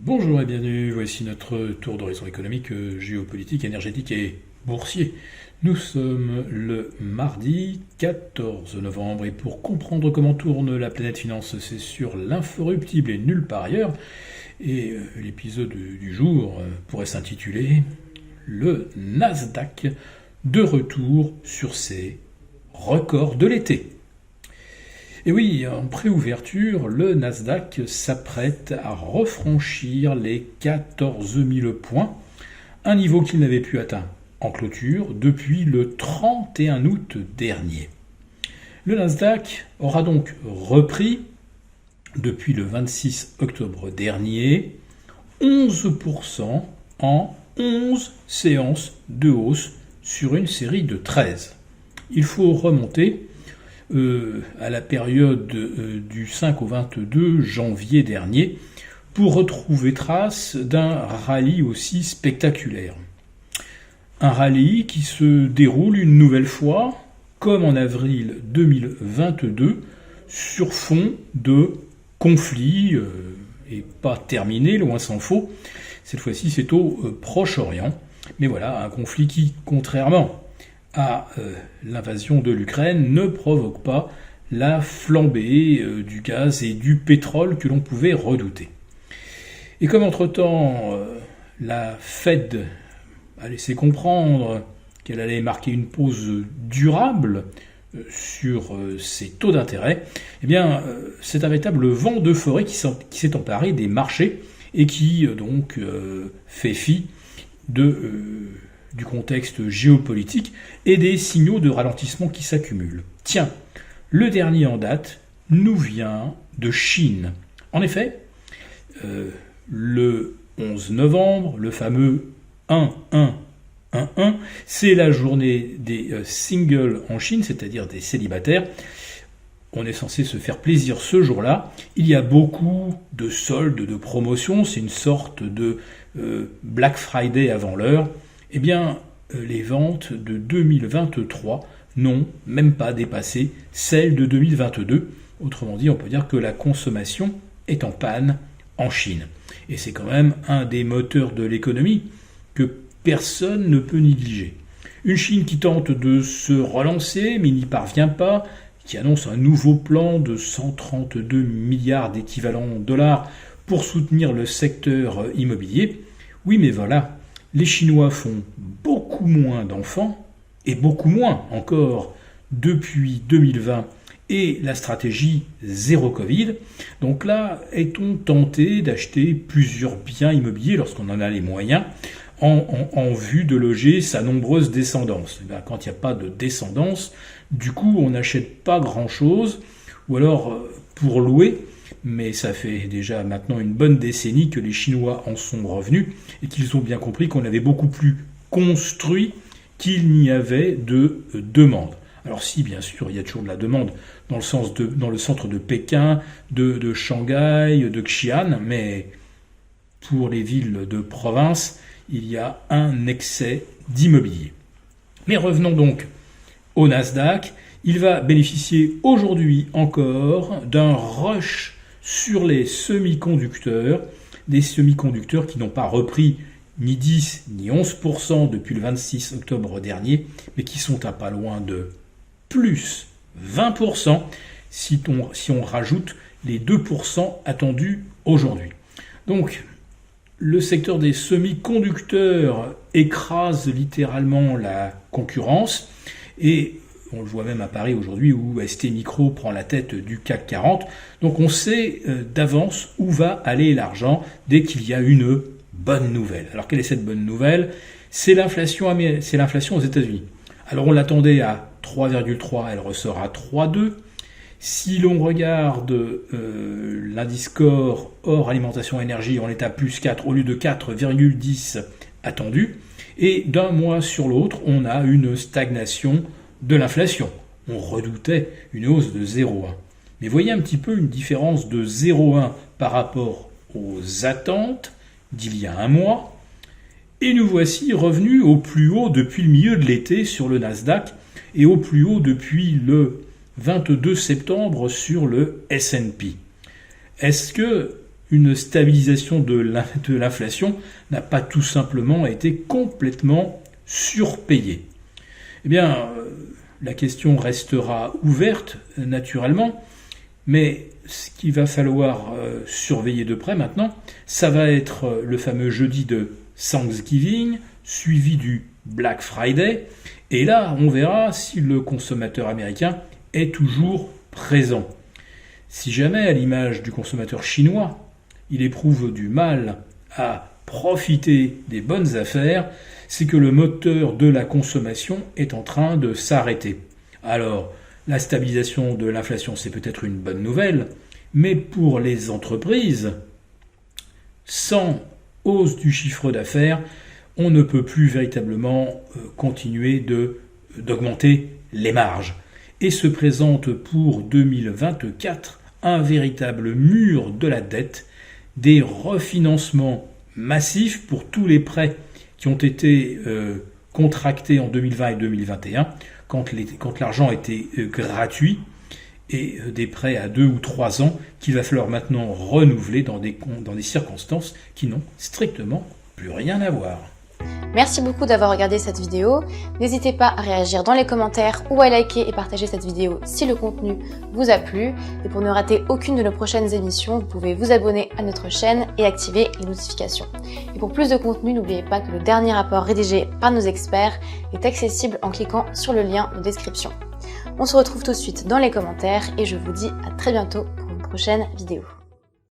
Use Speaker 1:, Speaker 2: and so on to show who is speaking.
Speaker 1: Bonjour et bienvenue, voici notre tour d'horizon économique, géopolitique, énergétique et boursier. Nous sommes le mardi 14 novembre et pour comprendre comment tourne la planète finance, c'est sur l'inforruptible et nulle part ailleurs. Et l'épisode du jour pourrait s'intituler Le Nasdaq de retour sur ses records de l'été. Et oui, en préouverture, le Nasdaq s'apprête à refranchir les 14 000 points, un niveau qu'il n'avait plus atteint en clôture depuis le 31 août dernier. Le Nasdaq aura donc repris, depuis le 26 octobre dernier, 11% en 11 séances de hausse sur une série de 13. Il faut remonter à la période du 5 au 22 janvier dernier pour retrouver trace d'un rallye aussi spectaculaire. Un rallye qui se déroule une nouvelle fois, comme en avril 2022, sur fond de conflit, et pas terminé, loin s'en faut. Cette fois-ci, c'est au Proche-Orient. Mais voilà, un conflit qui, contrairement à l'invasion de l'Ukraine, ne provoque pas la flambée du gaz et du pétrole que l'on pouvait redouter. Et comme entre-temps, la Fed a laissé comprendre qu'elle allait marquer une pause durable sur ses taux d'intérêt, eh bien, c'est un véritable vent d'euphorie qui s'est emparé des marchés et qui donc fait fi du contexte géopolitique et des signaux de ralentissement qui s'accumulent. Tiens, le dernier en date nous vient de Chine. En effet, le 11 novembre, le fameux 1-1-1-1, c'est la journée des singles en Chine, c'est-à-dire des célibataires. On est censé se faire plaisir ce jour-là. Il y a beaucoup de soldes, de promotions, c'est une sorte de Black Friday avant l'heure. Eh bien, les ventes de 2023 n'ont même pas dépassé celles de 2022. Autrement dit, on peut dire que la consommation est en panne en Chine. Et c'est quand même un des moteurs de l'économie que personne ne peut négliger. Une Chine qui tente de se relancer, mais n'y parvient pas, qui annonce un nouveau plan de 132 milliards d'équivalents dollars pour soutenir le secteur immobilier. Oui, mais voilà. Les Chinois font beaucoup moins d'enfants, et beaucoup moins encore depuis 2020 et la stratégie zéro Covid. Donc là, est-on tenté d'acheter plusieurs biens immobiliers lorsqu'on en a les moyens en vue de loger sa nombreuse descendance? Et bien, quand il n'y a pas de descendance, du coup, on n'achète pas grand-chose, ou alors pour louer. Mais ça fait déjà maintenant une bonne décennie que les Chinois en sont revenus et qu'ils ont bien compris qu'on avait beaucoup plus construit qu'il n'y avait de demande. Alors si, bien sûr, il y a toujours de la demande dans le centre de Pékin, de Shanghai, de Xi'an, mais pour les villes de province, il y a un excès d'immobilier. Mais revenons donc au Nasdaq. Il va bénéficier aujourd'hui encore d'un rush sur les semi-conducteurs, des semi-conducteurs qui n'ont pas repris ni 10 ni 11% depuis le 26 octobre dernier, mais qui sont à pas loin de plus 20% si on rajoute les 2% attendus aujourd'hui. Donc, le secteur des semi-conducteurs écrase littéralement la concurrence et on le voit même à Paris aujourd'hui où STMicro prend la tête du CAC 40. Donc on sait d'avance où va aller l'argent dès qu'il y a une bonne nouvelle. Alors quelle est cette bonne nouvelle? C'est l'inflation aux États-Unis. Alors on l'attendait à 3,3, elle ressort à 3,2. Si l'on regarde l'indice core hors alimentation énergie, on est à plus 4 au lieu de 4,10 attendu. Et d'un mois sur l'autre, on a une stagnation de l'inflation. On redoutait une hausse de 0,1. Mais voyez un petit peu une différence de 0,1 par rapport aux attentes d'il y a un mois. Et nous voici revenus au plus haut depuis le milieu de l'été sur le Nasdaq et au plus haut depuis le 22 septembre sur le S&P. Est-ce que une stabilisation de l'inflation n'a pas tout simplement été complètement surpayée? Eh bien, la question restera ouverte, naturellement, mais ce qu'il va falloir surveiller de près maintenant, ça va être le fameux jeudi de Thanksgiving, suivi du Black Friday, et là, on verra si le consommateur américain est toujours présent. Si jamais, à l'image du consommateur chinois, il éprouve du mal à profiter des bonnes affaires, c'est que le moteur de la consommation est en train de s'arrêter. Alors, la stabilisation de l'inflation, c'est peut-être une bonne nouvelle, mais pour les entreprises, sans hausse du chiffre d'affaires, on ne peut plus véritablement continuer d'augmenter les marges. Et se présente pour 2024 un véritable mur de la dette, des refinancements massifs pour tous les prêts qui ont été contractés en 2020 et 2021, quand l'argent était gratuit, et des prêts à 2 ou 3 ans qu'il va falloir maintenant renouveler dans des circonstances qui n'ont strictement plus rien à voir.
Speaker 2: Merci beaucoup d'avoir regardé cette vidéo. N'hésitez pas à réagir dans les commentaires ou à liker et partager cette vidéo si le contenu vous a plu. Et pour ne rater aucune de nos prochaines émissions, vous pouvez vous abonner à notre chaîne et activer les notifications. Et pour plus de contenu, n'oubliez pas que le dernier rapport rédigé par nos experts est accessible en cliquant sur le lien de description. On se retrouve tout de suite dans les commentaires et je vous dis à très bientôt pour une prochaine vidéo.